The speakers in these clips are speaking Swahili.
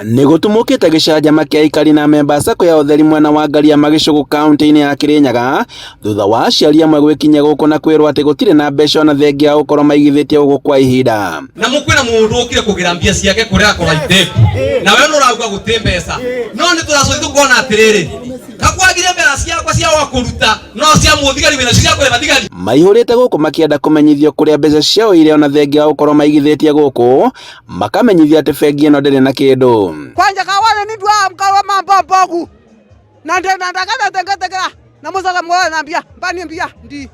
Nigutumukite gicanjama kia aikari na memba sako ya utheri mwena wa Ngaria Magicugu kaunti-ini ya Kirinyaga thutha wa aciari amwe gwikinya guku na kwirwo ati gutire na mbeca ona thengia ya gukorwo maigithitie guku kwa ihinda na mukwira mundu ukire kugira mbia ciake kuria akora iteku na we no rauga gutire mbeca no ni turacoithu kuona atiriri kakwagire mbera ciakwa cia wakuruta no cia muthigari wina cia kure mathigari maihurite guku makienda kumenyithio kuria mbeca ciao ire ona thengia ya gukorwo maigithitie guku makamenyithio ati bengi ino ndiri na kindu kwanja kawane ni dwa mkawa mambogu na ndakata tengetekera na musaga mwa na mbia mbani mbia ndi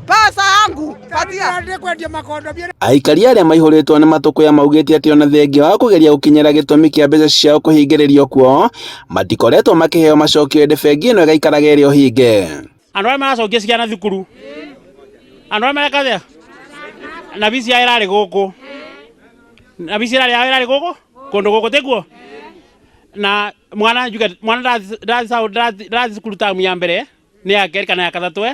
pesa yangu patia ndikwendia makondo bia aikari aria maihuritwo ni matuku ya maugite ati ona thengia wa kugeria gukinyira gitumi kia mbeca ciao kuhingiririo kuo matikoretwo makiheo macokio ende bengi ino igaikaraga irio hinge andu aria maracokia ciana thukuru andu aria marekathia na bisi ya irari guku na bisi ya irari guku kundu guku tiguo na mwana ndathi tamu ya mbere ni ya keri kana ya kathatu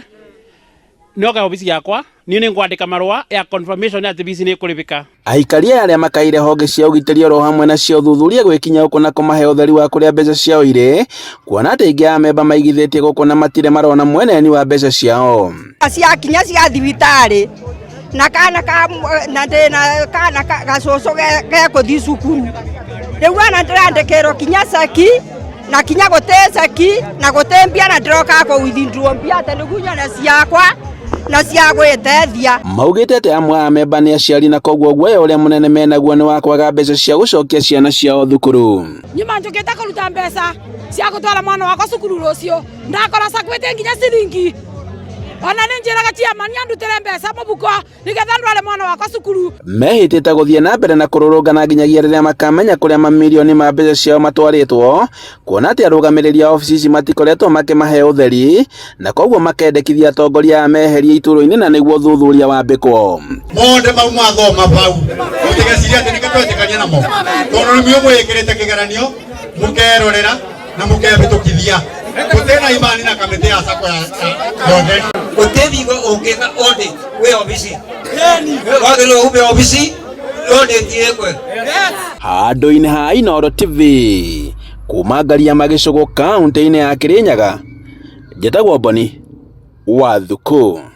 nioka obisi yakwa ni ngwandika marua ya confirmation ati bisi ni kuribika aikari aria makaire honge cia ugitiri ro hamwe na cio thuthuria gwikinya guku na kumahe utheri wa kuria mbeca ciao ire kuona ati ingi a memba maigithitie guku na matire marona mweneni wa mbeca ciao cia kinya cia thibitari na kana gacoco ge kuthi cukuru riu ana ndirandikirwo kinya saki na kinya gute saki na gute mbia na ndiroka ko withindwo mbia ate nigunya na ciakwa na cia gwitethia maugite ati amwe a memba ni aciari na koguo guoya uria munene menaguo ni wa kwaga mbeca cia gucokia ciana ciao thukuru nyuma njukite kuruta mbeca cia gutwara mwana wakwa cukuru rucio ndakora sakwite nginya ciringi ona ninjiraga ciama ni andutire mbeca mubuko nigetha ndware mwana wakwa cukuru mehitite guthie na mbere na kururungana nginyagia riria makamenya kuria mamilioni ma mbeca ciao matwaritwo kuona ati arugamiriri a ofici ici matikoretwo makimahe utheri na koguo makendekithia atongoria a meheria ituro-ini na niguo thuthuria wambikwo monde mau mathoma bau utigeciria ati nikatwetikania namo tondu nimio mwikirite kigeranio mukerorera na mukebitukithia gutena imani na kamiti ya sako ya yonde utevigo ungeka audit we obisi wagero ube obisi audit yekwe handu-ini ha Inooro TV kuma Ngaria Magicugu kaunti-ini ya Kirinyaga njitagwo Boni Wathuku.